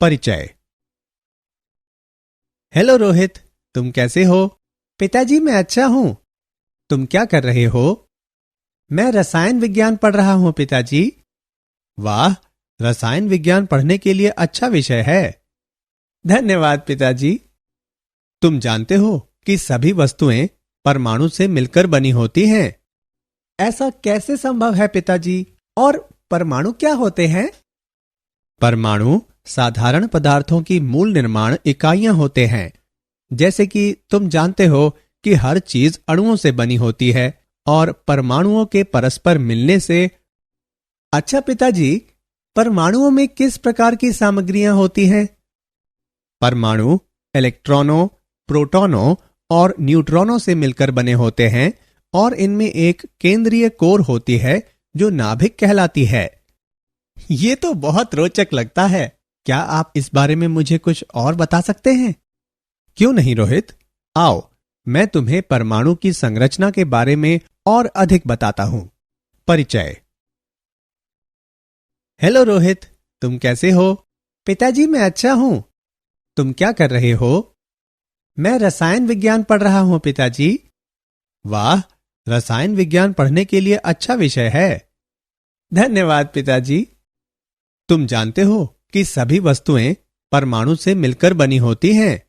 परिचय। हेलो रोहित, तुम कैसे हो? पिताजी, मैं अच्छा हूं। तुम क्या कर रहे हो? मैं रसायन विज्ञान पढ़ रहा हूं पिताजी। वाह, रसायन विज्ञान पढ़ने के लिए अच्छा विषय है। धन्यवाद पिताजी। तुम जानते हो कि सभी वस्तुएं परमाणु से मिलकर बनी होती हैं। ऐसा कैसे संभव है पिताजी? और परमाणु क्या होते हैं? परमाणु साधारण पदार्थों की मूल निर्माण इकाइयां होते हैं। जैसे कि तुम जानते हो कि हर चीज अणुओं से बनी होती है और परमाणुओं के परस्पर मिलने से। अच्छा पिताजी, परमाणुओं में किस प्रकार की सामग्रियां होती हैं? परमाणु इलेक्ट्रॉनों, प्रोटॉनों और न्यूट्रॉनों से मिलकर बने होते हैं और इनमें एक केंद्रीय कोर होती है जो नाभिक कहलाती है। ये तो बहुत रोचक लगता है। क्या आप इस बारे में मुझे कुछ और बता सकते हैं? क्यों नहीं रोहित, आओ मैं तुम्हें परमाणु की संरचना के बारे में और अधिक बताता हूं। परिचय। हेलो रोहित, तुम कैसे हो? पिताजी, मैं अच्छा हूं। तुम क्या कर रहे हो? मैं रसायन विज्ञान पढ़ रहा हूं पिताजी। वाह, रसायन विज्ञान पढ़ने के लिए अच्छा विषय है। धन्यवाद पिताजी। तुम जानते हो कि सभी वस्तुएं परमाणु से मिलकर बनी होती हैं।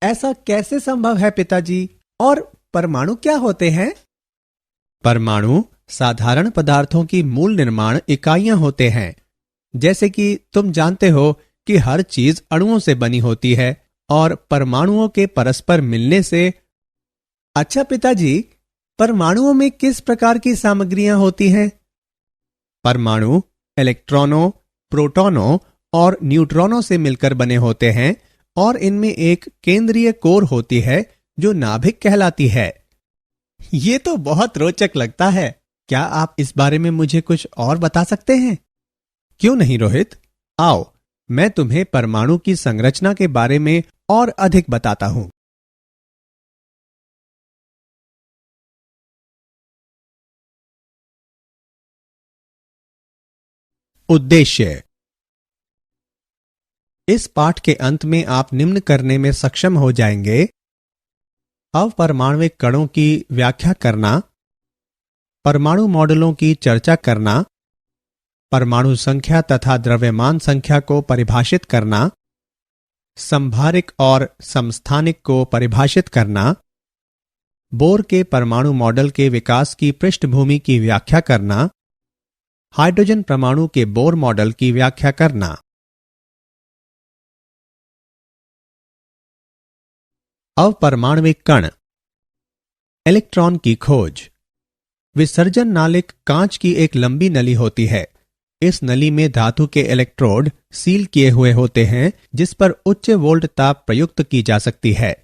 ऐसा कैसे संभव है पिताजी? और परमाणु क्या होते हैं? परमाणु साधारण पदार्थों की मूल निर्माण इकाइयां होते हैं। जैसे कि तुम जानते हो कि हर चीज अणुओं से बनी होती है और परमाणुओं के परस्पर मिलने से। अच्छा पिताजी, परमाणुओं में किस प्रकार की सामग्रियां होती हैं? परमाणु इलेक्ट्रॉनों, प्रोटॉनों और न्यूट्रॉनों से मिलकर बने होते हैं और इनमें एक केंद्रीय कोर होती है जो नाभिक कहलाती है। ये तो बहुत रोचक लगता है। क्या आप इस बारे में मुझे कुछ और बता सकते हैं? क्यों नहीं रोहित, आओ मैं तुम्हें परमाणु की संरचना के बारे में और अधिक बताता हूं। उद्देश्य। इस पाठ के अंत में आप निम्न करने में सक्षम हो जाएंगे: अपरमाणविक कणों की व्याख्या करना, परमाणु मॉडलों की चर्चा करना, परमाणु संख्या तथा द्रव्यमान संख्या को परिभाषित करना, संभारिक और समस्थानिक को परिभाषित करना, बोर के परमाणु मॉडल के विकास की पृष्ठभूमि की व्याख्या करना, हाइड्रोजन परमाणु के बोर मॉडल की व्याख्या करना। अपरमाणविक कण। इलेक्ट्रॉन की खोज। विसर्जन नालिक कांच की एक लंबी नली होती है। इस नली में धातु के इलेक्ट्रोड सील किए हुए होते हैं जिस पर उच्च वोल्ट ताप प्रयुक्त की जा सकती है।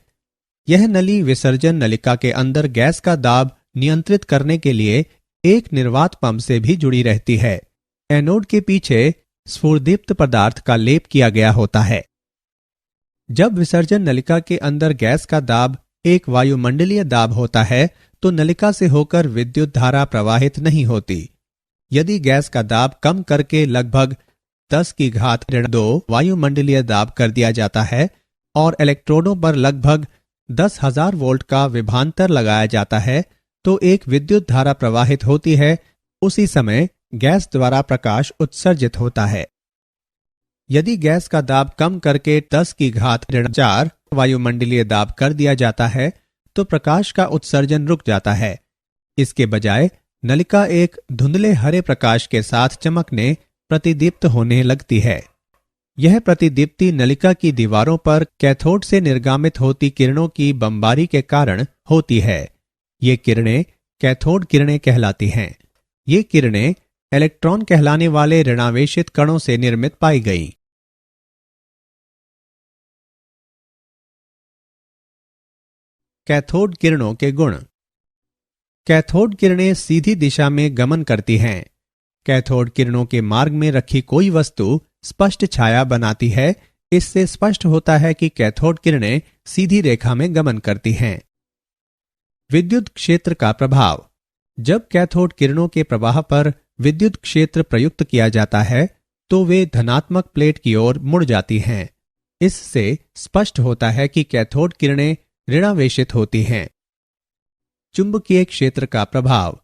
यह नली विसर्जन नलिका के अंदर गैस का दाब नियंत्रित करने के लिए एक निर्वात पंप से भी जुड़ी रहती है। एनोड के पीछे स्फुरदीप्त पदार्थ का लेप किया गया होता है। जब विसर्जन नलिका के अंदर गैस का दाब एक वायुमंडलीय दाब होता है तो नलिका से होकर विद्युत धारा प्रवाहित नहीं होती। यदि गैस का दाब कम करके लगभग 10⁻² वायुमंडलीय दाब कर दिया जाता है और इलेक्ट्रोडों पर लगभग 10,000 वोल्ट का विभवांतर लगाया जाता है तो एक विद्युत धारा प्रवाहित होती है। उसी समय गैस द्वारा प्रकाश उत्सर्जित होता है। यदि गैस का दाब कम करके 10⁻⁴ वायुमंडलीय दाब कर दिया जाता है तो प्रकाश का उत्सर्जन रुक जाता है। इसके बजाय नलिका एक धुंधले हरे प्रकाश के साथ चमकने, प्रतिदीप्त होने लगती है। यह प्रतिदीप्ति नलिका की दीवारों पर कैथोड से निर्गामित होती किरणों की बमबारी के कारण होती है। ये किरणें कैथोड किरणें कहलाती हैं। ये किरणें इलेक्ट्रॉन कहलाने वाले ऋणावेशित कणों से निर्मित पाई गईं। कैथोड किरणों के गुण। कैथोड किरणें सीधी दिशा में गमन करती हैं। कैथोड किरणों के मार्ग में रखी कोई वस्तु स्पष्ट छाया बनाती है। इससे स्पष्ट होता है कि कैथोड किरणें सीधी रेखा में गमन करती हैं। विद्युत क्षेत्र का प्रभाव। जब कैथोड किरणों के प्रवाह पर विद्युत क्षेत्र प्रयुक्त किया जाता है तो वे धनात्मक प्लेट की ओर मुड़ जाती हैं। इससे स्पष्ट होता है कि कैथोड किरणें ऋणावेशित होती हैं। चुंबकीय क्षेत्र का प्रभाव।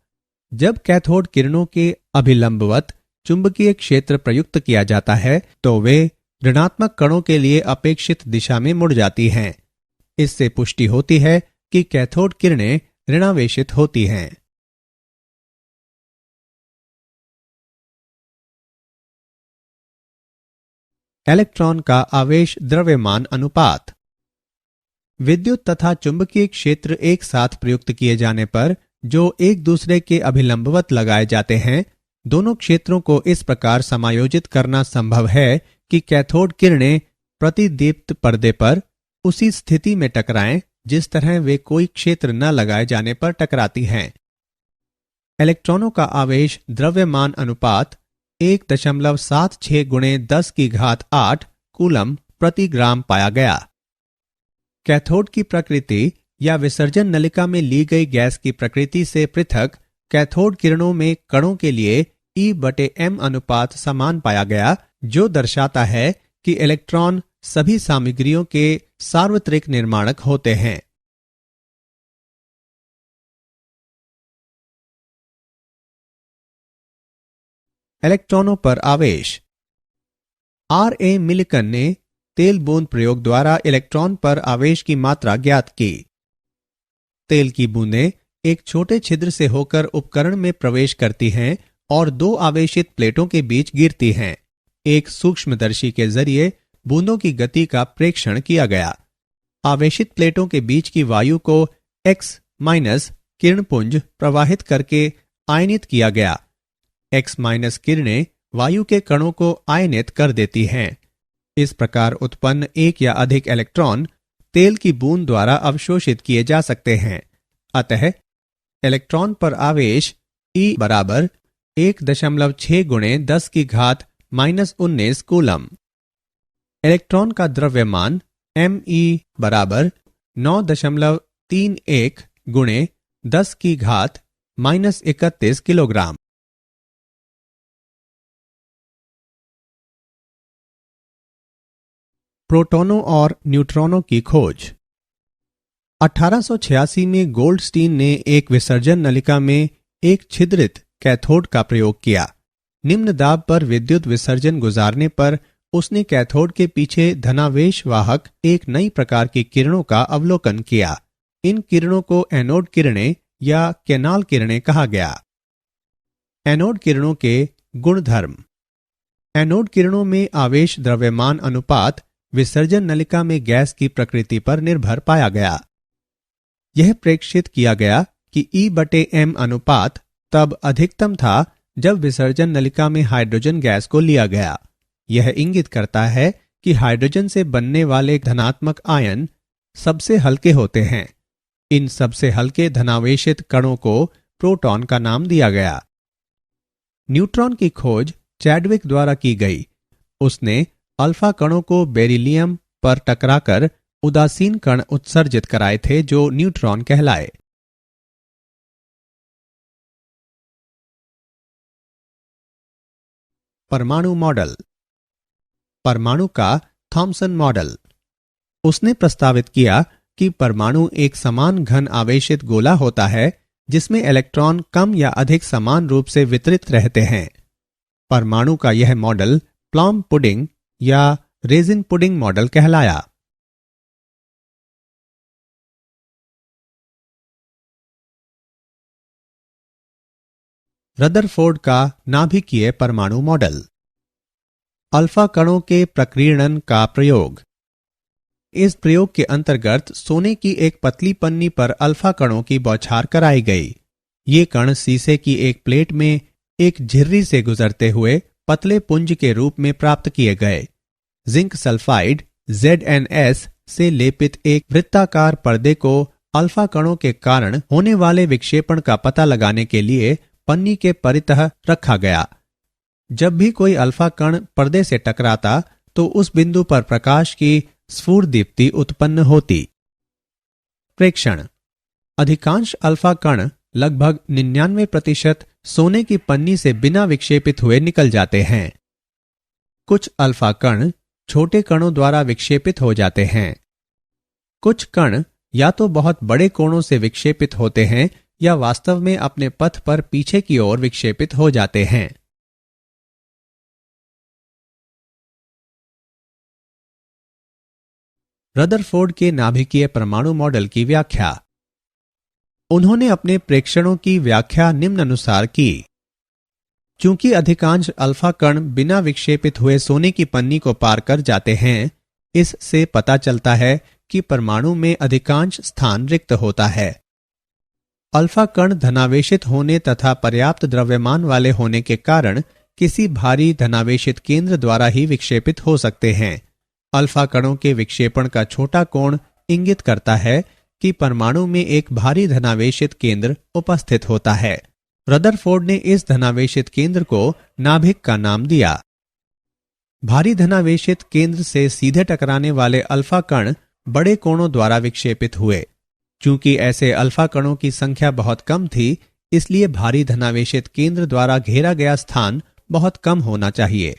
जब कैथोड किरणों के अभिलंबवत चुंबकीय क्षेत्र प्रयुक्त किया जाता है तो वे ऋणात्मक कणों के लिए अपेक्षित दिशा में मुड़ जाती हैं। इससे पुष्टि होती है कि कैथोड किरणें ऋणावेशित होती हैं। इलेक्ट्रॉन का आवेश द्रव्यमान अनुपात। विद्युत तथा चुंबकीय क्षेत्र एक साथ प्रयुक्त किए जाने पर जो एक दूसरे के अभिलंबवत लगाए जाते हैं, दोनों क्षेत्रों को इस प्रकार समायोजित करना संभव है कि कैथोड किरणें प्रतिदीप्त पर्दे पर उसी स्थिति में टकराएं जिस तरह वे कोई क्षेत्र न लगाए जाने पर टकराती हैं। इलेक्ट्रॉनों का आवेश द्रव्यमान अनुपात 1.76 गुणे 10 की घात 8 कूलम प्रति ग्राम पाया गया। कैथोड की प्रकृति या विसर्जन नलिका में ली गई गैस की प्रकृति से पृथक कैथोड किरणों में कणों के लिए E/m अनुपात समान पाया गया, जो दर्शाता है कि इलेक्ट्रॉन सभी सामग्रियों के सार्वत्रिक निर्माणक होते हैं। इलेक्ट्रॉनों पर आवेश। R.A. मिलिकन ने तेल बूंद प्रयोग द्वारा इलेक्ट्रॉन पर आवेश की मात्रा ज्ञात की। तेल की बूंदें एक छोटे छिद्र से होकर उपकरण में प्रवेश करती हैं और दो आवेशित प्लेटों के बीच गिरती हैं। एक सूक्ष्मदर्शी के जरिए बूंदों की गति का प्रेक्षण किया गया। आवेशित प्लेटों के बीच की वायु को X- किरणपुंज प्रवाहित करके आयनित किया गया। X- किरणें वायु के कणों को आयनित कर देती हैं। इस प्रकार उत्पन्न एक या अधिक इलेक्ट्रॉन तेल की बूंद द्वारा अवशोषित किए जा सकते हैं। अतः इलेक्ट्रॉन पर आवेश E बराबर 1.6 गुणे 10 की घात -19 कूलम। इलेक्ट्रॉन का द्रव्यमान Me बराबर 9.31 गुणे 10 की घात -31 किलोग्राम। प्रोटॉनों और न्यूट्रॉनों की खोज। 1886 में गोल्डस्टीन ने एक विसर्जन नलिका में एक छिद्रित कैथोड का प्रयोग किया। निम्न दाब पर विद्युत विसर्जन गुजारने पर उसने कैथोड के पीछे धनावेश वाहक एक नई प्रकार की किरणों का अवलोकन किया। इन किरणों को एनोड किरणें या कैनाल किरणें कहा गया। एनोड किरणों के गुणधर्म। एनोड किरणों में आवेश द्रव्यमान अनुपात विसर्जन नलिका में गैस की प्रकृति पर निर्भर पाया गया। यह प्रेक्षित किया गया कि E/m अनुपात तब अधिकतम था जब विसर्जन नलिका में हाइड्रोजन गैस को लिया गया। यह इंगित करता है कि हाइड्रोजन से बनने वाले धनात्मक आयन सबसे हल्के होते हैं। इन सबसे हल्के धनावेशित कणों को प्रोटॉन का नाम दिया गया। न्यूट्रॉन की खोज चैडविक द्वारा की गई। उसने अल्फा कणों को बेरिलियम पर टकराकर उदासीन कण उत्सर्जित कराए थे जो न्यूट्रॉन कहलाए। परमाणु मॉडल। परमाणु का थॉम्सन मॉडल। उसने प्रस्तावित किया कि परमाणु एक समान घन आवेशित गोला होता है जिसमें इलेक्ट्रॉन कम या अधिक समान रूप से वितरित रहते हैं। परमाणु का यह मॉडल प्लम पुडिंग या रेजिन पुडिंग मॉडल कहलाया। रदरफोर्ड का नाभिकीय परमाणु मॉडल। अल्फा कणों के प्रकीर्णन का प्रयोग। इस प्रयोग के अंतर्गत सोने की एक पतली पन्नी पर अल्फा कणों की बौछार कराई गई। ये कण शीशे की एक प्लेट में एक झिर्री से गुजरते हुए पतले पुंज के रूप में प्राप्त किए गए। जिंक सल्फाइड ZnS से लेपित एक वृत्ताकार पर्दे को अल्फा कणों के कारण होने वाले विक्षेपण का पता लगाने के लिए पन्नी के परितः रखा गया। जब भी कोई अल्फा कण पर्दे से टकराता तो उस बिंदु पर प्रकाश की स्फुरदीप्ति उत्पन्न होती। प्रेक्षण। अधिकांश अल्फा कण लगभग 99% सोने की पन्नी से बिना विक्षेपित हुए निकल जाते हैं। कुछ अल्फा कण छोटे कणों द्वारा विक्षेपित हो जाते हैं। कुछ कण या तो बहुत बड़े कोणों से विक्षेपित होते हैं या वास्तव में अपने पथ पर पीछे की ओर विक्षेपित हो जाते हैं। रदरफोर्ड के नाभिकीय परमाणु मॉडल की व्याख्या। उन्होंने अपने प्रेक्षणों की व्याख्या निम्नानुसार की। चूंकि अधिकांश अल्फा कण बिना विक्षेपित हुए सोने की पन्नी को पार कर जाते हैं, इससे पता चलता है कि परमाणु में अधिकांश स्थान रिक्त होता है। अल्फा कण धनावेशित होने तथा पर्याप्त द्रव्यमान वाले होने के कारण किसी भारी धनावेशित केंद्र द्वारा ही विक्षेपित हो सकते हैं। अल्फा कणों के विक्षेपण का छोटा कोण इंगित करता है कि परमाणु में एक भारी धनावेशित केंद्र उपस्थित होता है। रदरफोर्ड ने इस धनावेशित केंद्र को नाभिक का नाम दिया। भारी धनावेशित केंद्र से सीधे टकराने वाले अल्फा कण बड़े कोणों द्वारा विक्षेपित हुए। चूंकि ऐसे अल्फा कणों की संख्या बहुत कम थी, इसलिए भारी धनावेशित केंद्र द्वारा घेरा गया स्थान बहुत कम होना चाहिए।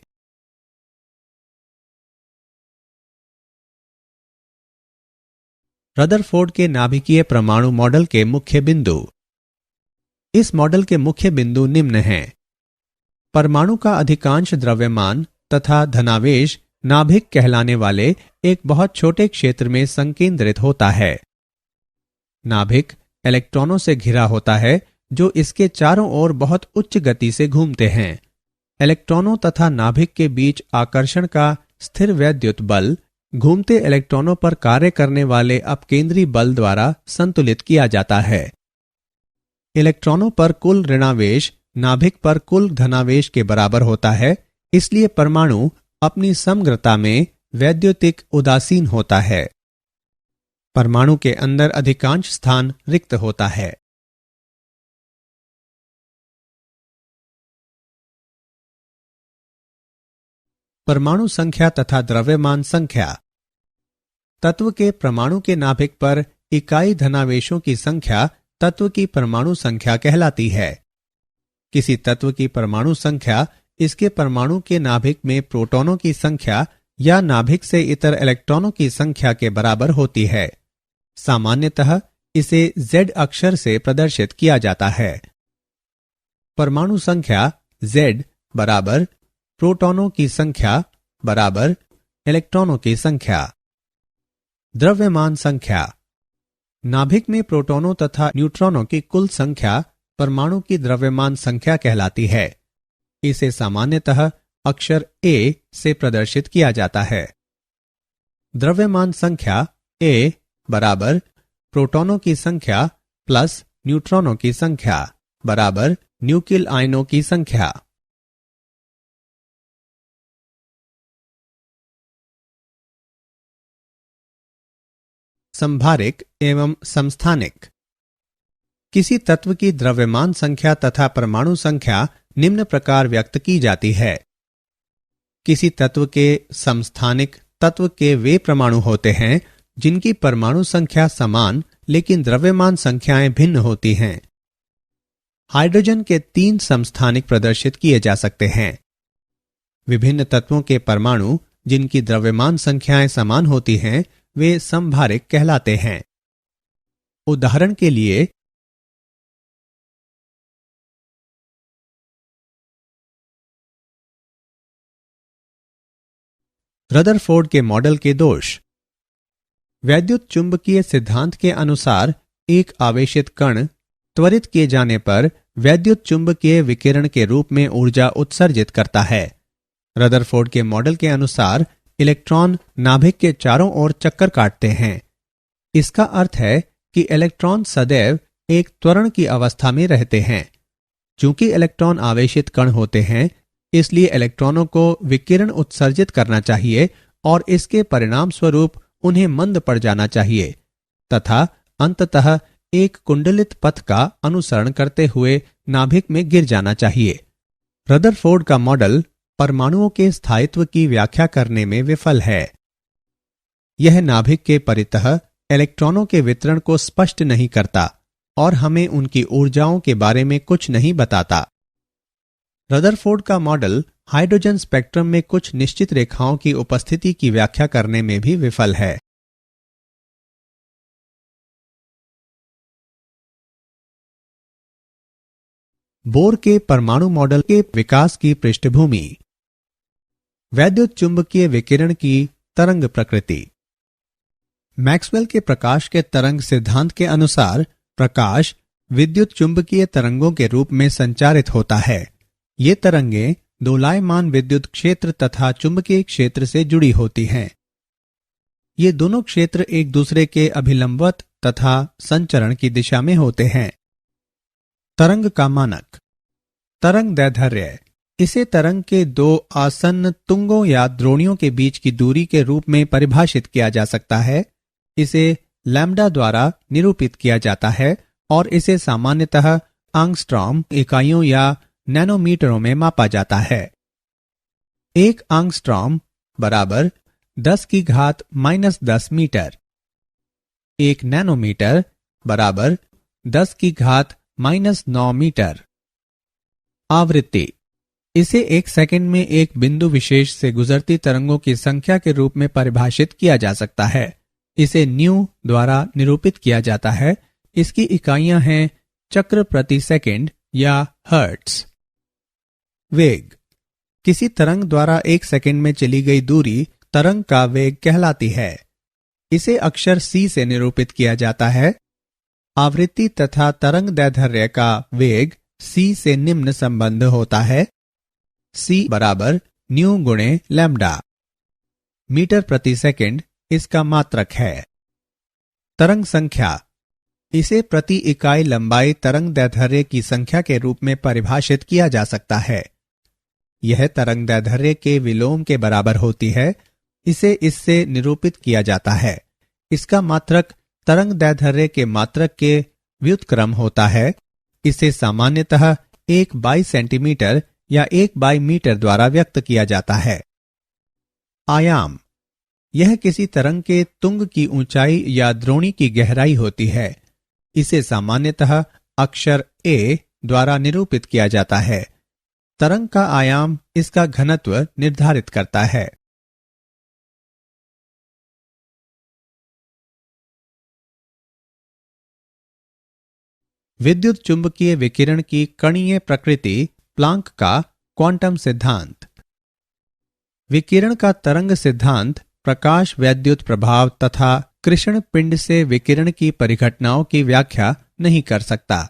रदरफोर्ड के नाभिकीय परमाणु मॉडल के मुख्य बिंदु। इस मॉडल के मुख्य बिंदु निम्न हैं। परमाणु का अधिकांश द्रव्यमान तथा धनावेश नाभिक कहलाने वाले एक बहुत छोटे क्षेत्र में संकेंद्रित होता है। नाभिक इलेक्ट्रॉनों से घिरा होता है जो इसके चारों ओर बहुत उच्च गति से घूमते हैं। इलेक्ट्रॉनों तथा नाभिक के बीच आकर्षण का स्थिर वैद्युत बल घूमते इलेक्ट्रॉनों पर कार्य करने वाले अपकेंद्री बल द्वारा संतुलित किया जाता है। इलेक्ट्रॉनों पर कुल ऋणावेश नाभिक पर कुल धनावेश के बराबर होता है, इसलिए परमाणु अपनी समग्रता में वैद्युतिक उदासीन होता है। परमाणु के अंदर अधिकांश स्थान रिक्त होता है। परमाणु संख्या तथा द्रव्यमान संख्या। तत्व के परमाणु के नाभिक पर इकाई धनावेशों की संख्या तत्व की परमाणु संख्या कहलाती है। किसी तत्व की परमाणु संख्या इसके परमाणु के नाभिक में प्रोटॉनों की संख्या या नाभिक से इतर इलेक्ट्रॉनों की संख्या के बराबर होती है। सामान्यतः इसे Z अक्षर से प्रदर्शित किया जाता है। परमाणु संख्या Z बराबर प्रोटॉनों की संख्या बराबर इलेक्ट्रॉनों की संख्या। द्रव्यमान संख्या। नाभिक में प्रोटॉनों तथा न्यूट्रॉनों की कुल संख्या परमाणु की द्रव्यमान संख्या कहलाती है। इसे सामान्यतः अक्षर A से प्रदर्शित किया जाता है। द्रव्यमान संख्या A बराबर प्रोटॉनों की संख्या प्लस न्यूट्रॉनों की संख्या बराबर न्यूक्लियल आयनों की संख्या। संभारिक एवं समस्थानिक। किसी तत्व की द्रव्यमान संख्या तथा परमाणु संख्या निम्न प्रकार व्यक्त की जाती है। किसी तत्व के समस्थानिक तत्व के वे परमाणु होते हैं जिनकी परमाणु संख्या समान लेकिन द्रव्यमान संख्याएं भिन्न होती हैं। हाइड्रोजन के 3 समस्थानिक प्रदर्शित किए जा सकते हैं। विभिन्न तत्वों के परमाणु जिनकी द्रव्यमान संख्याएं समान होती हैं वे संभारिक कहलाते हैं। उदाहरण के लिए रदरफोर्ड के मॉडल के दोष। वैद्युत चुंबकीय सिद्धांत के अनुसार एक आवेशित कण त्वरित किए जाने पर वैद्युत चुंबकीय विकिरण के रूप में ऊर्जा उत्सर्जित करता है। रदरफोर्ड के मॉडल के अनुसार इलेक्ट्रॉन नाभिक के चारों ओर चक्कर काटते हैं। इसका अर्थ है कि इलेक्ट्रॉन सदैव एक त्वरण की अवस्था में रहते हैं। चूंकि इलेक्ट्रॉन आवेशित कण होते हैं, इसलिए इलेक्ट्रॉनों को विकिरण उत्सर्जित करना चाहिए और इसके परिणाम स्वरूप उन्हें मंद पड़ जाना चाहिए तथा अंततः एक कुंडलित पथ का अनुसरण करते हुए नाभिक में गिर जाना चाहिए। रदरफोर्ड का मॉडल परमाणुओं के स्थायित्व की व्याख्या करने में विफल है। यह नाभिक के परितः इलेक्ट्रॉनों के वितरण को स्पष्ट नहीं करता और हमें उनकी ऊर्जाओं के बारे में कुछ नहीं बताता। रदरफोर्ड का मॉडल हाइड्रोजन स्पेक्ट्रम में कुछ निश्चित रेखाओं की उपस्थिति की व्याख्या करने में भी विफल है। बोर के परमाणु मॉडल के विकास की पृष्ठभूमि। वैद्युत चुंबकीय विकिरण की तरंग प्रकृति। मैक्सवेल के प्रकाश के तरंग सिद्धांत के अनुसार प्रकाश विद्युत चुंबकीय तरंगों के रूप में संचारित होता है। ये तरंगें दोलायमान विद्युत क्षेत्र तथा चुंबकीय क्षेत्र से जुड़ी होती हैं। ये दोनों क्षेत्र एक दूसरे के अभिलंबवत तथा संचरण की दिशा में होते हैं। तरंग का मानक। तरंग दैर्ध्य इसे तरंग के दो आसन्न तुंगों या द्रोणियों के बीच की दूरी के रूप में परिभाषित किया जा सकता है। इसे लैम्ब्डा द्वारा निरूपित किया जाता है और इसे सामान्यतः आंगस्ट्रॉम इकाइयों या नैनोमीटरों में मापा जाता है। एक आंगस्ट्रॉम बराबर 10⁻⁻10 मीटर। एक नैनोमीटर बराबर 10⁻⁻9 मीटर। आवृत्ति इसे एक सेकंड में एक बिंदु विशेष से गुजरती तरंगों की संख्या के रूप में परिभाषित किया जा सकता है। इसे न्यू द्वारा निरूपित किया जाता है। इसकी इकाइयां हैं चक्र प्रति सेकंड या हर्ट्ज। वेग किसी तरंग द्वारा एक सेकंड में चली गई दूरी तरंग का वेग कहलाती है। इसे अक्षर c से निरूपित किया जाता है। आवृत्ति तथा तरंग दैर्ध्य का वेग c से निम्न संबंध होता है। c बराबर न्यू गुणे लैम्ब्डा। मीटर प्रति सेकंड इसका मात्रक है। तरंग संख्या इसे प्रति इकाई लंबाई तरंग दैर्ध्य की संख्या के रूप में परिभाषित किया जा सकता है। यह तरंग दैर्ध्य के विलोम के बराबर होती है। इसे इससे निरूपित किया जाता है। इसका मात्रक तरंग दैर्ध्य के मात्रक के व्युत्क्रम होता है। इसे सामान्यतः 1/सेंटीमीटर या 1/मीटर द्वारा व्यक्त किया जाता है। आयाम यह किसी तरंग के तुंग की ऊंचाई या द्रोणी की गहराई होती है। इसे सामान्यतः अक्षर a द्वारा निरूपित किया जाता है। तरंग का आयाम इसका घनत्व निर्धारित करता है। विद्युत चुंबकीय विकिरण की कणीय प्रकृति प्लांक का क्वांटम सिद्धांत। विकिरण का तरंग सिद्धांत प्रकाश वैद्युत प्रभाव तथा कृष्ण पिंड से विकिरण की परिघटनाओं की व्याख्या नहीं कर सकता।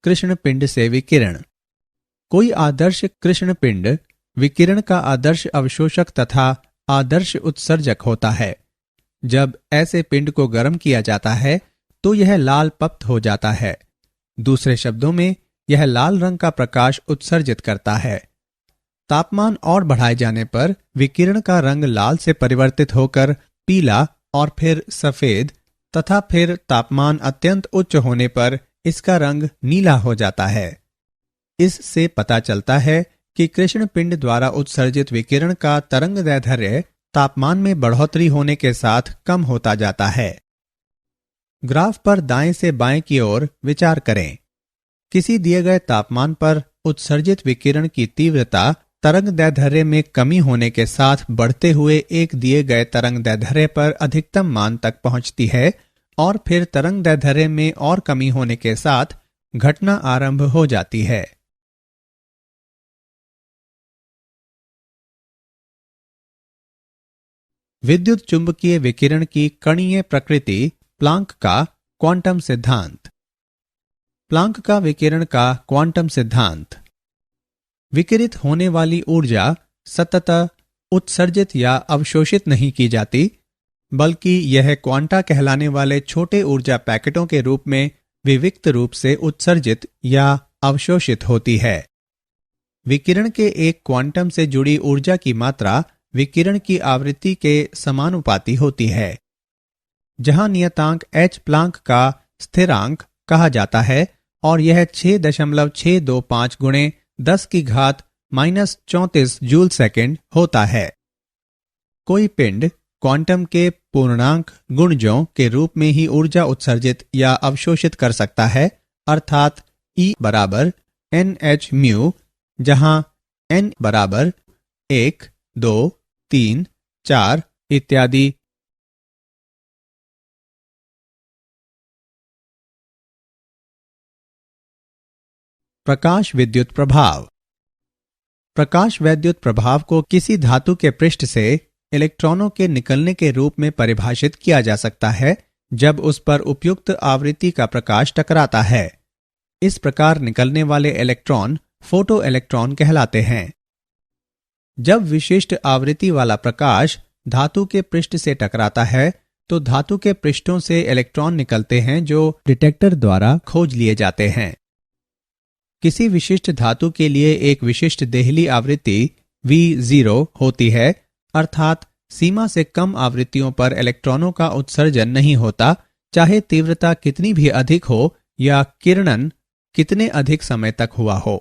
कृष्ण पिंड से विकिरण कोई आदर्श कृष्ण पिंड विकिरण का आदर्श अवशोषक तथा आदर्श उत्सर्जक होता है। जब ऐसे पिंड को गर्म किया जाता है तो यह लाल पप्त हो जाता है। दूसरे शब्दों में यह लाल रंग का प्रकाश उत्सर्जित करता है। तापमान और बढ़ाए जाने पर विकिरण का रंग लाल से परिवर्तित होकर पीला और फिर सफेद तथा फिर तापमान अत्यंत उच्च होने पर इसका रंग नीला हो जाता है। इससे पता चलता है कि कृष्ण पिंड द्वारा उत्सर्जित विकिरण का तरंग दैर्ध्य तापमान में बढ़ोतरी होने के साथ कम होता जाता है। ग्राफ पर दाएं से बाएं की ओर विचार करें। किसी दिए गए तापमान पर उत्सर्जित विकिरण की तीव्रता तरंग दैर्ध्य में कमी होने के साथ बढ़ते हुए एक दिए गए तरंग दैर्ध्य पर अधिकतम मान तक पहुंचती है और फिर तरंग दैर्ध्य में और कमी होने के साथ घटना आरंभ हो जाती है। विद्युत चुंबकीय विकिरण की कणीय प्रकृति प्लांक का क्वांटम सिद्धांत। प्लांक का विकिरण का क्वांटम सिद्धांत। विकिरित होने वाली ऊर्जा सततः उत्सर्जित या अवशोषित नहीं की जाती, बल्कि यह क्वांटा कहलाने वाले छोटे ऊर्जा पैकेटों के रूप में विविक्त रूप से उत्सर्जित या अवशोषित होती है। विकिरण के एक क्वांटम से जुड़ी ऊर्जा की मात्रा विकिरण की आवृत्ति के समानुपाती होती है। जहां नियतांक h प्लांक का स्थिरांक कहा जाता है और यह 6.625 गुणे 10⁻⁻34 जूल सेकेंड होता है। कोई पिंड क्वांटम के पूर्णांक गुणजों के रूप में ही ऊर्जा उत्सर्जित या अवशोषित कर सकता है, अर्थात E बराबर NH म्यू जहां n बराबर 1, 2, 3, 4 इत्यादि। प्रकाश विद्युत प्रभाव। प्रकाश विद्युत प्रभाव को किसी धातु के पृष्ठ से इलेक्ट्रॉनों के निकलने के रूप में परिभाषित किया जा सकता है जब उस पर उपयुक्त आवृत्ति का प्रकाश टकराता है। इस प्रकार निकलने वाले इलेक्ट्रॉन फोटो इलेक्ट्रॉन कहलाते हैं। जब विशिष्ट आवृत्ति वाला प्रकाश धातु के पृष्ठ से टकराता है तो धातु के पृष्ठों से इलेक्ट्रॉन निकलते हैं जो डिटेक्टर द्वारा खोज लिए जाते हैं। किसी विशिष्ट धातु के लिए एक विशिष्ट देहली आवृत्ति V0 होती है, अर्थात सीमा से कम आवृत्तियों पर इलेक्ट्रॉनों का उत्सर्जन नहीं होता, चाहे तीव्रता कितनी भी अधिक हो या किरणन कितने अधिक समय तक हुआ हो।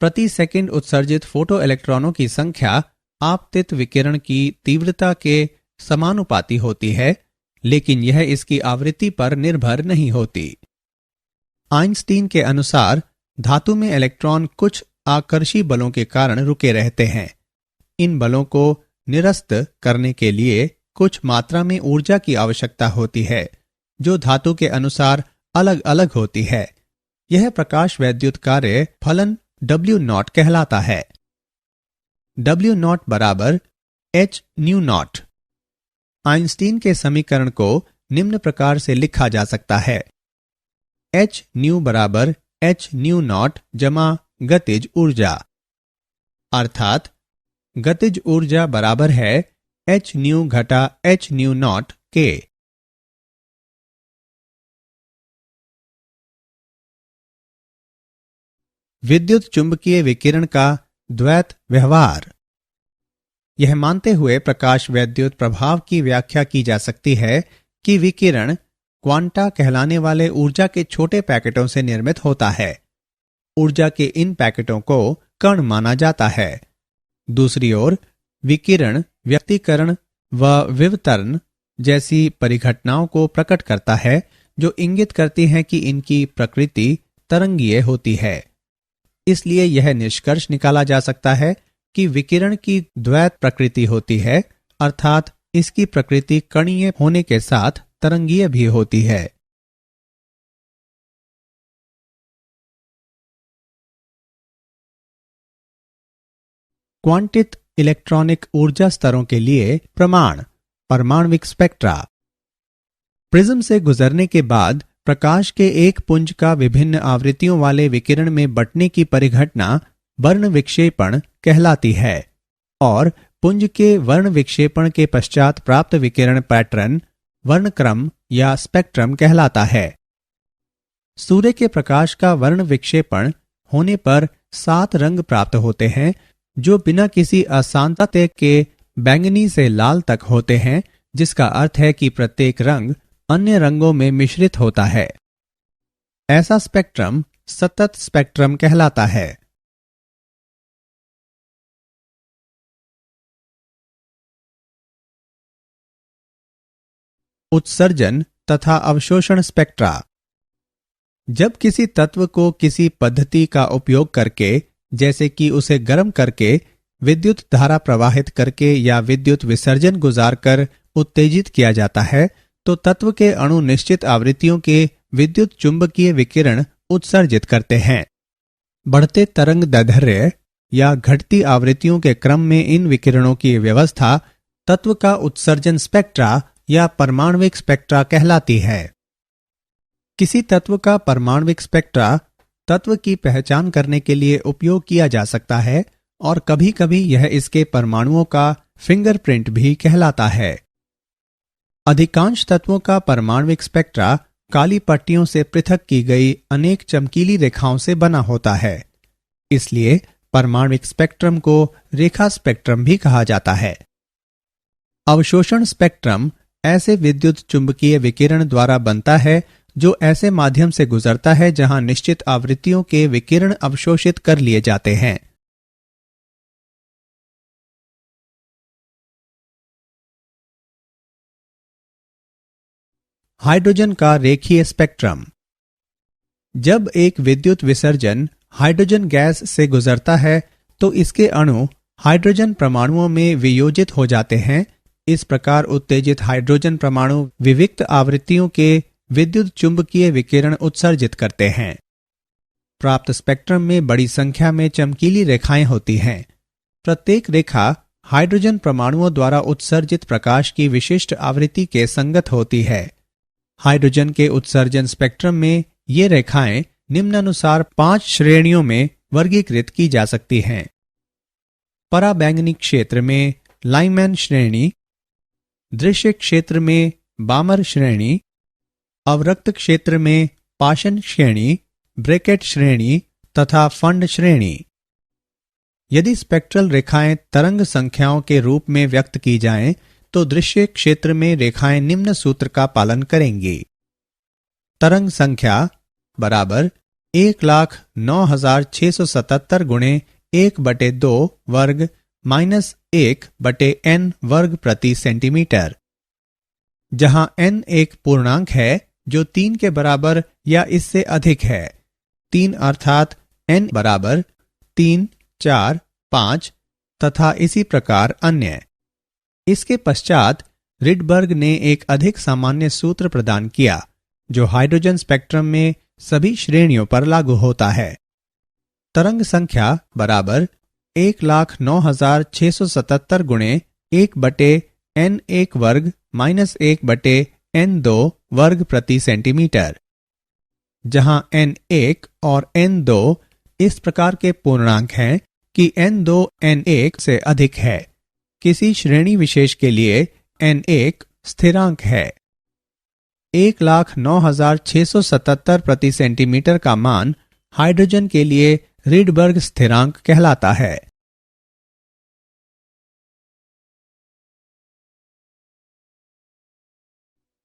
प्रति सेकंड उत्सर्जित फोटो इलेक्ट्रॉनों की संख्या आपतित विकिरण की तीव्रता के समानुपाती होती है, लेकिन यह इसकी आवृत्ति पर निर्भर नहीं होती। आइंस्टीन के अनुसार धातु में इलेक्ट्रॉन कुछ आकर्षी बलों के कारण रुके रहते हैं। इन बलों को निरस्त करने के लिए कुछ मात्रा में ऊर्जा की आवश्यकता होती है, जो धातु के अनुसार अलग अलग होती है। यह प्रकाश वैद्युत कार्य फलन W0 कहलाता है। W0 बराबर h न्यू नॉट। आइंस्टीन के समीकरण को निम्न प्रकार से लिखा जा सकता है: h न्यू बराबर h न्यू नॉट जमा गतिज ऊर्जा, अर्थात गतिज ऊर्जा बराबर है h न्यू घटा h न्यू नॉट के। विद्युत चुंबकीय विकिरण का द्वैत व्यवहार। यह मानते हुए प्रकाश वैद्युत प्रभाव की व्याख्या की जा सकती है कि विकिरण क्वांटा कहलाने वाले ऊर्जा के छोटे पैकेटों से निर्मित होता है। ऊर्जा के इन पैकेटों को कण माना जाता है। दूसरी ओर विकिरण व्यक्तीकरण व विवर्तन जैसी परिघटनाओं को प्रकट करता है, जो इंगित करती हैं कि इनकी प्रकृति तरंगीय होती है। इसलिए यह निष्कर्ष निकाला जा सकता है कि विकिरण की द्वैत प्रकृति होती है, अर्थात इसकी प्रकृति कणीय होने के साथ तरंगीय भी होती है। क्वांटित इलेक्ट्रॉनिक ऊर्जा स्तरों के लिए प्रमाण परमाणविक स्पेक्ट्रा। प्रिज्म से गुजरने के बाद प्रकाश के एक पुंज का विभिन्न आवृत्तियों वाले विकिरण में बंटने की परिघटना वर्ण विक्षेपण कहलाती है और पुंज के वर्ण विक्षेपण के पश्चात प्राप्त विकिरण पैटर्न वर्णक्रम या स्पेक्ट्रम कहलाता है। सूर्य के प्रकाश का वर्ण विक्षेपण होने पर 7 रंग प्राप्त होते हैं, जो बिना किसी असांतत्य के बैंगनी से लाल तक होते हैं, जिसका अर्थ है कि प्रत्येक रंग अन्य रंगों में मिश्रित होता है। ऐसा स्पेक्ट्रम सतत स्पेक्ट्रम कहलाता है। उत्सर्जन तथा अवशोषण स्पेक्ट्रा। जब किसी तत्व को किसी पद्धति का उपयोग करके, जैसे कि उसे गर्म करके, विद्युत धारा प्रवाहित करके या विद्युत विसर्जन गुजारकर उत्तेजित किया जाता है, तो तत्व के अणु निश्चित आवृत्तियों के विद्युत चुंबकीय विकिरण उत्सर्जित करते हैं। बढ़ते तरंग दैर्ध्य या घटती आवृत्तियों के क्रम में इन विकिरणों की व्यवस्था तत्व का उत्सर्जन स्पेक्ट्रा या परमाणविक स्पेक्ट्रा कहलाती है। किसी तत्व का परमाणविक स्पेक्ट्रा तत्व की पहचान करने के लिए उपयोग किया जा सकता है और कभी कभी यह इसके परमाणुओं का फिंगरप्रिंट भी कहलाता है। अधिकांश तत्वों का परमाणविक स्पेक्ट्रा काली पट्टियों से पृथक की गई अनेक चमकीली रेखाओं से बना होता है। इसलिए परमाणविक स्पेक्ट्रम को रेखा स्पेक्ट्रम भी कहा जाता है। अवशोषण स्पेक्ट्रम ऐसे विद्युत चुंबकीय विकिरण द्वारा बनता है जो ऐसे माध्यम से गुजरता है जहां निश्चित आवृत्तियों के विकिरण अवशोषित कर लिए जाते हैं। हाइड्रोजन का रेखीय स्पेक्ट्रम। जब एक विद्युत विसर्जन हाइड्रोजन गैस से गुजरता है तो इसके अणु हाइड्रोजन परमाणुओं में वियोजित हो जाते हैं। इस प्रकार उत्तेजित हाइड्रोजन परमाणु विविक्त आवृत्तियों के विद्युत चुंबकीय विकिरण उत्सर्जित करते हैं। प्राप्त स्पेक्ट्रम में बड़ी संख्या में चमकीली रेखाएं होती हैं। प्रत्येक रेखा हाइड्रोजन परमाणुओं द्वारा उत्सर्जित प्रकाश की विशिष्ट आवृत्ति के संगत होती है। हाइड्रोजन के उत्सर्जन स्पेक्ट्रम में ये रेखाएं निम्नानुसार 5 श्रेणियों में वर्गीकृत की जा सकती हैं। पराबैंगनी क्षेत्र में लाइमैन श्रेणी, दृश्य क्षेत्र में बामर श्रेणी, अवरक्त क्षेत्र में पाशन श्रेणी, ब्रैकेट श्रेणी तथा फंड श्रेणी। यदि स्पेक्ट्रल रेखाएं तरंग संख्याओं के रूप में व्यक्त की जाएं, तो दृश्य क्षेत्र में रेखाएं निम्न सूत्र का पालन करेंगी। तरंग संख्या बराबर 1,09,677 गुणे 1/2 वर्ग माइनस 1/n वर्ग प्रति सेंटीमीटर, जहां n एक पूर्णांक है जो 3 के बराबर या इससे अधिक है। 3 अर्थात n बराबर 3, 4, 5 तथा इसी प्रकार अन्य। इसके पश्चात रिडबर्ग ने एक अधिक सामान्य सूत्र प्रदान किया जो हाइड्रोजन स्पेक्ट्रम में सभी श्रेणियों पर लागू होता है। तरंग संख्या बराबर 1,09,677 गुणे 1/n1 वर्ग माइनस 1/n2 वर्ग प्रति सेंटीमीटर, जहां n1 और n2 इस प्रकार के पूर्णांक हैं कि n2 n1 से अधिक है। किसी श्रेणी विशेष के लिए n1 स्थिरांक है। 1,09,677 प्रति सेंटीमीटर का मान हाइड्रोजन के लिए रिडबर्ग स्थिरांक कहलाता है।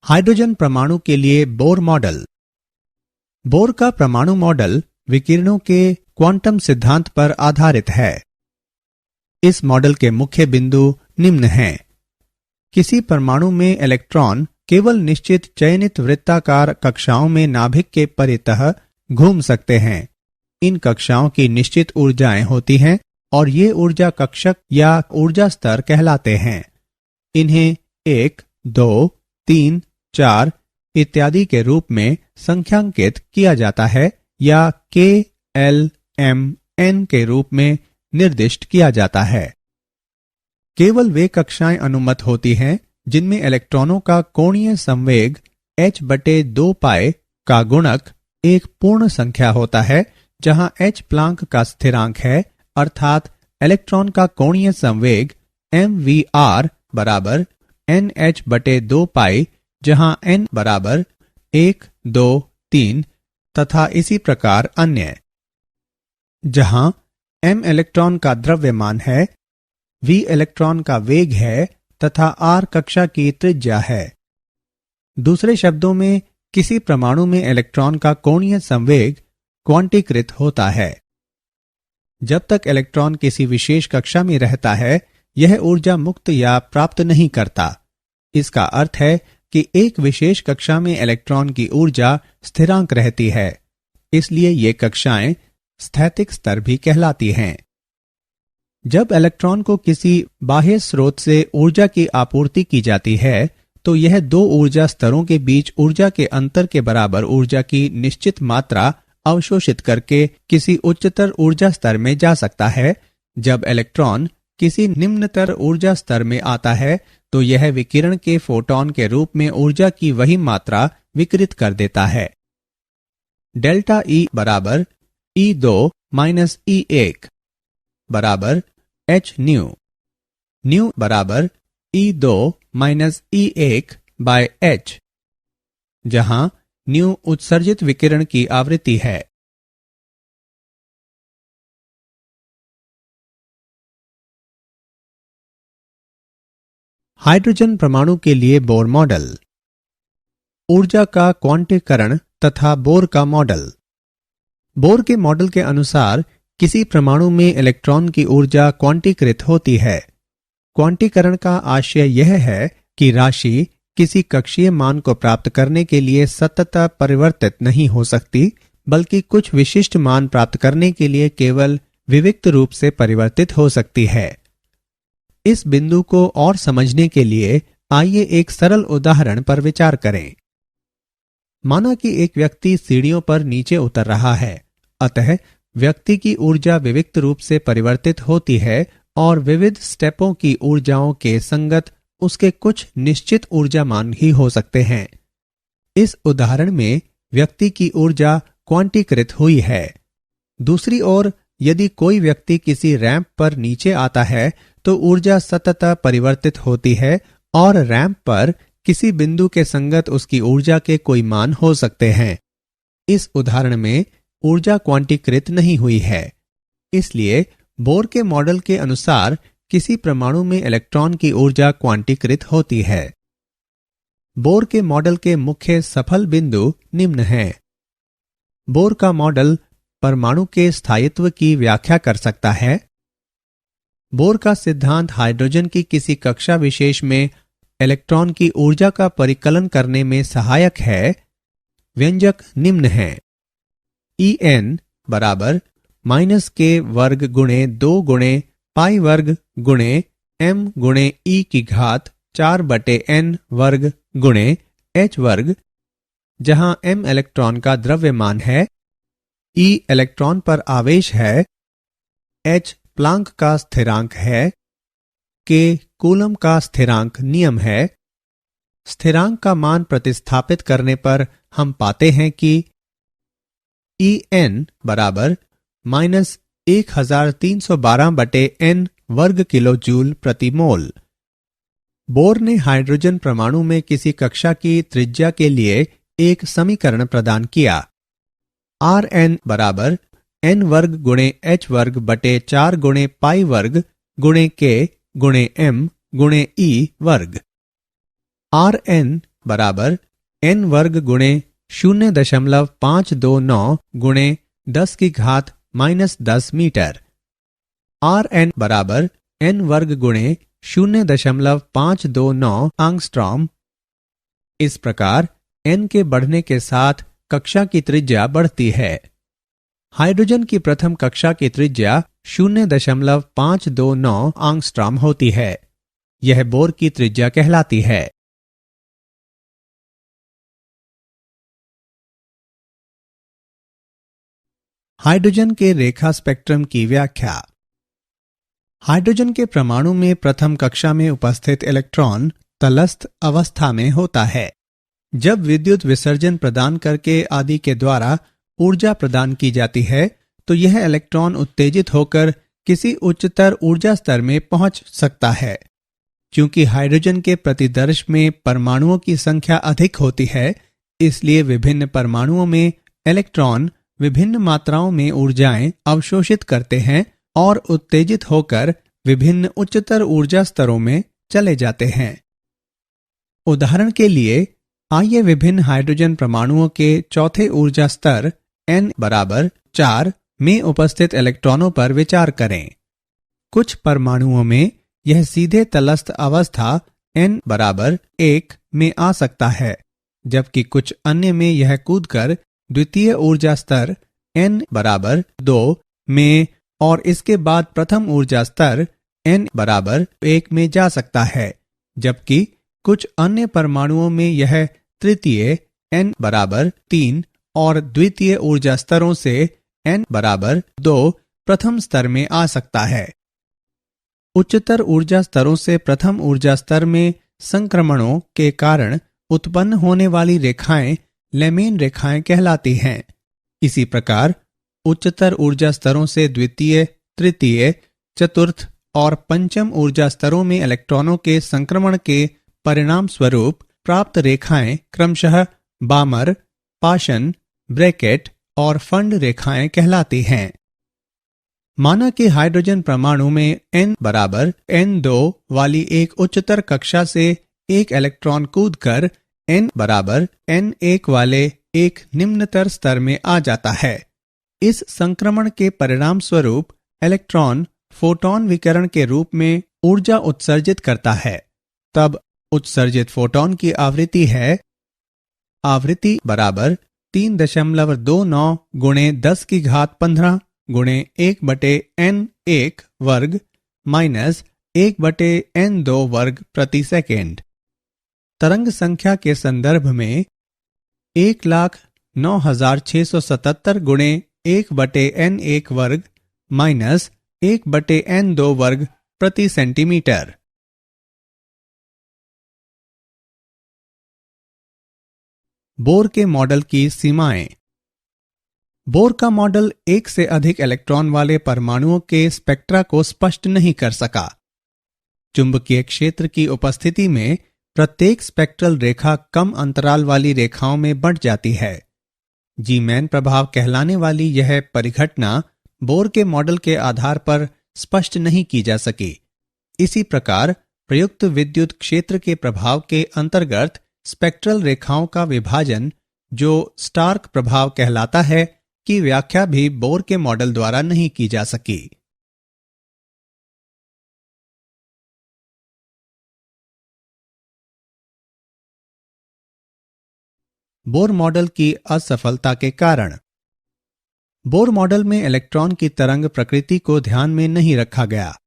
हाइड्रोजन परमाणु के लिए बोर मॉडल। बोर का परमाणु मॉडल विकिरणों के क्वांटम सिद्धांत पर आधारित है। इस मॉडल के मुख्य बिंदु निम्न हैं। किसी परमाणु में इलेक्ट्रॉन केवल निश्चित चयनित वृत्ताकार कक्षाओं में नाभिक के परितः घूम सकते हैं। इन कक्षाओं की निश्चित ऊर्जाएं होती हैं और ये ऊर्जा कक्षक या ऊर्जा स्तर कहलाते हैं। इन्हें 1, 2, 3, 4 इत्यादि के रूप में संख्यांकित किया जाता है या K, L, M, N के रूप में निर्दिष्ट किया जाता है। केवल वे कक्षाएं अनुमत होती हैं जिनमें इलेक्ट्रॉनों का कोणीय संवेग h/2 पाई का गुणक एक पूर्ण संख्या होता है, जहां h प्लांक का स्थिरांक है, अर्थात इलेक्ट्रॉन का कोणीय संवेग mvr बराबर nh/2 पाई, जहां n बराबर 1, 2, 3 तथा इसी प्रकार अन्य। जहां m इलेक्ट्रॉन का द्रव्यमान है, v इलेक्ट्रॉन का वेग है तथा r कक्षा की त्रिज्या है। दूसरे शब्दों में किसी परमाणु में इलेक्ट्रॉन का कोणीय संवेग क्वांटीकृत होता है। जब तक इलेक्ट्रॉन किसी विशेष कक्षा में रहता है, यह ऊर्जा मुक्त या प्राप्त नहीं करता। इसका अर्थ है कि एक विशेष कक्षा में इलेक्ट्रॉन की ऊर्जा स्थिरांक रहती है, इसलिए ये कक्षाएं स्थैतिक स्तर भी कहलाती हैं। जब इलेक्ट्रॉन को किसी बाह्य स्रोत से ऊर्जा की आपूर्ति की जाती है, तो यह दो ऊर्जा स्तरों के बीच ऊर्जा के अंतर के बराबर ऊर्जा की निश्चित मात्रा अवशोषित करके किसी उच्चतर ऊर्जा स्तर में जा सकता है। जब इलेक्ट्रॉन किसी निम्नतर ऊर्जा स्तर में आता है, तो यह विकिरण के फोटॉन के रूप में ऊर्जा की वही मात्रा विकिरित कर देता है। डेल्टा E बराबर E2 माइनस E1 बराबर h न्यू। न्यू बराबर E2 minus E1 by h, जहां न्यू उत्सर्जित विकिरण की आवृत्ति है। हाइड्रोजन परमाणु के लिए बोर मॉडल। ऊर्जा का क्वांटीकरण तथा बोर का मॉडल। बोर के मॉडल के अनुसार किसी परमाणु में इलेक्ट्रॉन की ऊर्जा क्वांटीकृत होती है। क्वांटीकरण का आशय यह है कि राशि किसी कक्षीय मान को प्राप्त करने के लिए सतत परिवर्तित नहीं हो सकती, बल्कि कुछ विशिष्ट मान प्राप्त करने के लिए केवल विविक्त रूप से परिवर्तित हो सकती है। इस बिंदु को और समझने के लिए आइए एक सरल उदाहरण पर विचार करें। माना कि एक व्यक्ति सीढ़ियों पर नीचे उतर रहा है, अतः व्यक्ति की ऊर्जा विविक्त रूप से परिवर्तित होती है और विविध स्टेपों की ऊर्जाओं के संगत उसके कुछ निश्चित ऊर्जा मान ही हो सकते हैं। इस उदाहरण में व्यक्ति की ऊर्जा क्वांटीकृत हुई है। दूसरी ओर यदि कोई व्यक्ति किसी रैंप पर नीचे आता है तो ऊर्जा सतत परिवर्तित होती है और रैंप पर किसी बिंदु के संगत उसकी ऊर्जा के कोई मान हो सकते हैं। इस उदाहरण में ऊर्जा क्वांटीकृत नहीं हुई है। इसलिए बोर के मॉडल के अनुसार किसी परमाणु में इलेक्ट्रॉन की ऊर्जा क्वांटीकृत होती है। बोर के मॉडल के मुख्य सफल बिंदु निम्न हैं। बोर का मॉडल परमाणु के स्थायित्व की व्याख्या कर सकता है। बोर का सिद्धांत हाइड्रोजन की किसी कक्षा विशेष में इलेक्ट्रॉन की ऊर्जा का परिकलन करने में सहायक है। व्यंजक निम्न हैं। En बराबर -k वर्ग गुणे 2 गुणे पाई वर्ग गुणे m गुणे e की घात 4/n वर्ग गुणे h वर्ग, जहां m इलेक्ट्रॉन का द्रव्यमान है, e इलेक्ट्रॉन पर आवेश है, h प्लांक का स्थिरांक है, k कूलम का स्थिरांक नियम है। स्थिरांक का मान प्रतिस्थापित करने पर हम पाते हैं कि En बराबर -1312/n वर्ग किलो जूल प्रति मोल। बोर ने हाइड्रोजन परमाणु में किसी कक्षा की त्रिज्या के लिए एक समीकरण प्रदान किया। Rn बराबर n वर्ग गुणे h वर्ग बटे 4 गुणे पाई वर्ग गुणे k गुणे m गुणे e वर्ग। Rn बराबर n वर्ग गुणे 0.529 गुणे 10 की घात -10 मीटर। Rn बराबर n वर्ग गुणे 0.529 एंगस्ट्रॉम। इस प्रकार n के बढ़ने के साथ कक्षा की त्रिज्या बढ़ती है। हाइड्रोजन की प्रथम कक्षा की त्रिज्या 0.529 एंगस्ट्रॉम होती है। यह बोर की त्रिज्या कहलाती है। हाइड्रोजन के रेखा स्पेक्ट्रम की व्याख्या। हाइड्रोजन के परमाणु में प्रथम कक्षा में उपस्थित इलेक्ट्रॉन तलस्थ अवस्था में होता है। जब विद्युत विसर्जन प्रदान करके आदि के द्वारा ऊर्जा प्रदान की जाती है तो यह इलेक्ट्रॉन उत्तेजित होकर किसी उच्चतर ऊर्जा स्तर में पहुंच सकता है। क्योंकि हाइड्रोजन के प्रतिदर्श में परमाणुओं की संख्या अधिक होती है, इसलिए विभिन्न परमाणुओं में इलेक्ट्रॉन विभिन्न मात्राओं में ऊर्जाएं अवशोषित करते हैं और उत्तेजित होकर विभिन्न उच्चतर ऊर्जा स्तरों में चले जाते हैं। उदाहरण के लिए आइए विभिन्न हाइड्रोजन परमाणुओं के चौथे ऊर्जा स्तर n बराबर 4 में उपस्थित इलेक्ट्रॉनों पर विचार करें। कुछ परमाणुओं में यह सीधे तलस्थ अवस्था n बराबर 1 में आ सकता है, जबकि कुछ अन्य में यह कूदकर द्वितीय ऊर्जा स्तर n बराबर 2 में और इसके बाद प्रथम ऊर्जा स्तर n बराबर 1 में जा सकता है, जबकि कुछ अन्य परमाणुओं में यह तृतीय n बराबर 3 और द्वितीय ऊर्जा स्तरों से n बराबर 2 प्रथम स्तर में आ सकता है। उच्चतर ऊर्जा स्तरों से प्रथम ऊर्जा स्तर में संक्रमणों के कारण उत्पन्न होने वाली रेखाएं लेमेन रेखाएं कहलाती हैं। इसी प्रकार उच्चतर ऊर्जा स्तरों से द्वितीय, तृतीय, चतुर्थ और पंचम ऊर्जा स्तरों में इलेक्ट्रॉनों के संक्रमण के परिणाम स्वरूप प्राप्त रेखाएं क्रमशः बामर, पाशन, ब्रैकेट और फंड रेखाएं कहलाती हैं। माना कि हाइड्रोजन परमाणु में n बराबर n2 वाली एक उच्चतर कक्षा से एक इलेक्ट्रॉन कूदकर n बराबर n1 वाले एक निम्नतर स्तर में आ जाता है। इस संक्रमण के परिणाम स्वरूप इलेक्ट्रॉन फोटॉन विकिरण के रूप में ऊर्जा उत्सर्जित करता है। तब उत्सर्जित फोटॉन की आवृत्ति है आवृत्ति बराबर 3.29 गुणे 10 की घात 15 गुणे 1/n1 वर्ग माइनस 1/n2 वर्ग प्रति सेकेंड। तरंग संख्या के संदर्भ में 1,09,677 गुणे 1/n1 वर्ग माइनस 1/n2 वर्ग प्रति सेंटीमीटर। बोर के मॉडल की सीमाएं। बोर का मॉडल एक से अधिक इलेक्ट्रॉन वाले परमाणुओं के स्पेक्ट्रा को स्पष्ट नहीं कर सका। चुंबकीय क्षेत्र की उपस्थिति में प्रत्येक स्पेक्ट्रल रेखा कम अंतराल वाली रेखाओं में बंट जाती है। जी-मैन प्रभाव कहलाने वाली यह परिघटना बोर के मॉडल के आधार पर स्पष्ट नहीं की जा सकी। इसी प्रकार प्रयुक्त विद्युत क्षेत्र के प्रभाव के अंतर्गत स्पेक्ट्रल रेखाओं का विभाजन, जो स्टार्क प्रभाव कहलाता है, की व्याख्या भी बोर के मॉडल द्वारा नहीं की जा सकी। बोर मॉडल की असफलता के कारण। बोर मॉडल में इलेक्ट्रॉन की तरंग प्रकृति को ध्यान में नहीं रखा गया।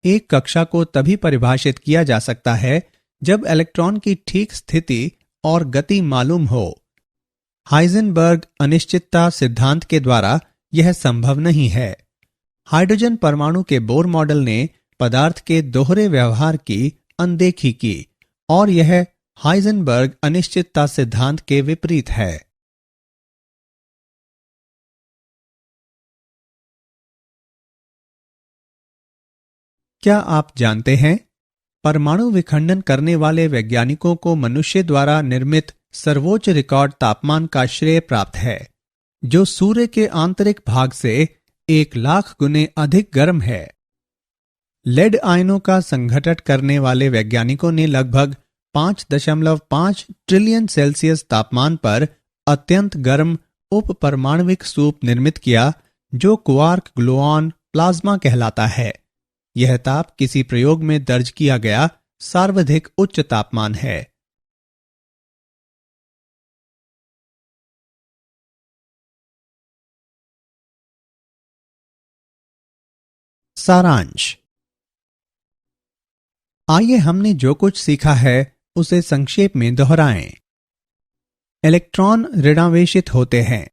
एक कक्षा को तभी परिभाषित किया जा सकता है जब इलेक्ट्रॉन की ठीक स्थिति और गति मालूम हो। हाइजेनबर्ग अनिश्चितता सिद्धांत के द्वारा यह संभव नहीं है। हाइड्रोजन परमाणु के बोर मॉडल ने पदार्थ के दोहरे व्यवहार की अनदेखी की और यह हाइजेनबर्ग अनिश्चितता सिद्धांत के विपरीत है। क्या आप जानते हैं, परमाणु विखंडन करने वाले वैज्ञानिकों को मनुष्य द्वारा निर्मित सर्वोच्च रिकॉर्ड तापमान का श्रेय प्राप्त है, जो सूर्य के आंतरिक भाग से 1,00,000 गुने अधिक गर्म है। लेड आयनों का संघटन करने वाले वैज्ञानिकों ने लगभग 5.5 ट्रिलियन सेल्सियस तापमान पर अत्यंत गर्म उप परमाणविक सूप निर्मित किया, जो क्वार्क ग्लुऑन प्लाज्मा कहलाता है। यह ताप किसी प्रयोग में दर्ज किया गया सर्वाधिक उच्च तापमान है। सारांश। आइए हमने जो कुछ सीखा है उसे संक्षेप में दोहराएं। इलेक्ट्रॉन ऋणावेशित होते हैं।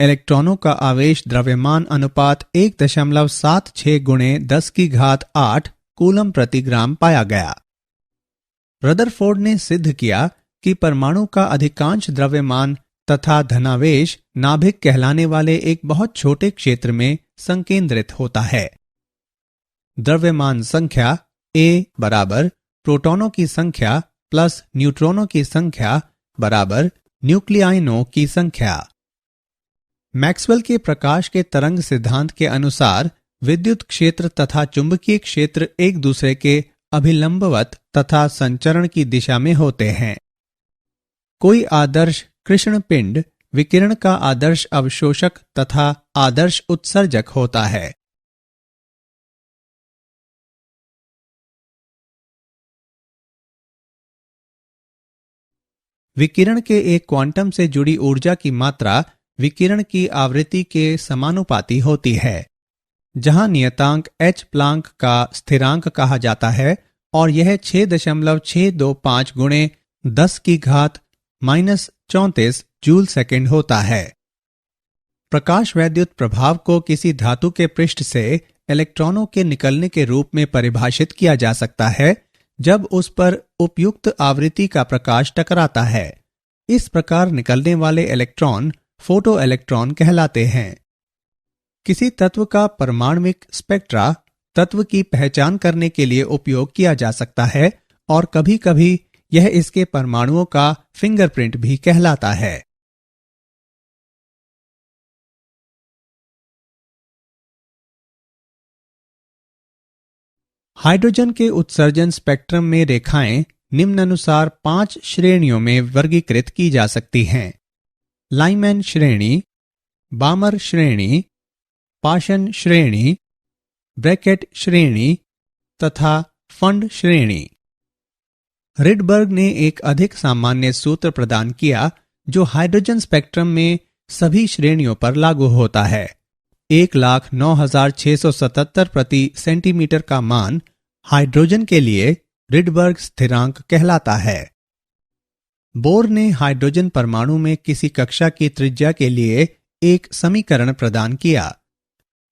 इलेक्ट्रॉनों का आवेश द्रव्यमान अनुपात 1.76 गुणे 10 की घात 8 कूलम प्रति ग्राम पाया गया। रदरफोर्ड ने सिद्ध किया कि परमाणु का अधिकांश द्रव्यमान तथा धनावेश नाभिक कहलाने वाले एक बहुत छोटे क्षेत्र में संकेंद्रित होता है। द्रव्यमान संख्या A बराबर प्रोटॉनों की संख्या प्लस न्यूट्रॉनों की संख्या बराबर न्यूक्लियाइनों की संख्या। मैक्सवेल के प्रकाश के तरंग सिद्धांत के अनुसार विद्युत क्षेत्र तथा चुंबकीय क्षेत्र एक दूसरे के अभिलंबवत तथा संचरण की दिशा में होते हैं। कोई आदर्श कृष्ण पिंड विकिरण का आदर्श अवशोषक तथा आदर्श उत्सर्जक होता है। विकिरण के एक क्वांटम से जुड़ी ऊर्जा की मात्रा विकिरण की आवृत्ति के समानुपाती होती है, जहां नियतांक H प्लांक का स्थिरांक कहा जाता है और यह 6.625 गुणे 10 की घात -34 जूल सेकेंड होता है। प्रकाश वैद्युत प्रभाव को किसी धातु के पृष्ठ से इलेक्ट्रॉनों के निकलने के रूप में परिभाषित किया जा सकता है जब उस पर उपयुक्त आवृत्ति का प्रकाश टकराता है। इस प्रकार निकलने वाले इलेक्ट्रॉन फोटो इलेक्ट्रॉन कहलाते हैं। किसी तत्व का परमाणविक स्पेक्ट्रा तत्व की पहचान करने के लिए उपयोग किया जा सकता है और कभी कभी यह इसके परमाणुओं का फिंगरप्रिंट भी कहलाता है। हाइड्रोजन के उत्सर्जन स्पेक्ट्रम में रेखाएं निम्नानुसार 5 श्रेणियों में वर्गीकृत की जा सकती हैं। लाइमैन श्रेणी, बामर श्रेणी, पाशन श्रेणी, ब्रैकेट श्रेणी तथा फंड श्रेणी। रिडबर्ग ने एक अधिक सामान्य सूत्र प्रदान किया जो हाइड्रोजन स्पेक्ट्रम में सभी श्रेणियों पर लागू होता है। 1,09,677 प्रति सेंटीमीटर का मान हाइड्रोजन के लिए रिडबर्ग स्थिरांक कहलाता है। बोर ने हाइड्रोजन परमाणु में किसी कक्षा की त्रिज्या के लिए एक समीकरण प्रदान किया।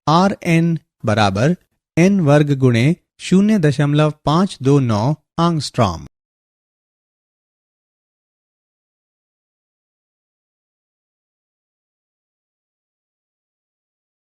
Rn बराबर n वर्ग गुणे 0.529 एंगस्ट्रॉम।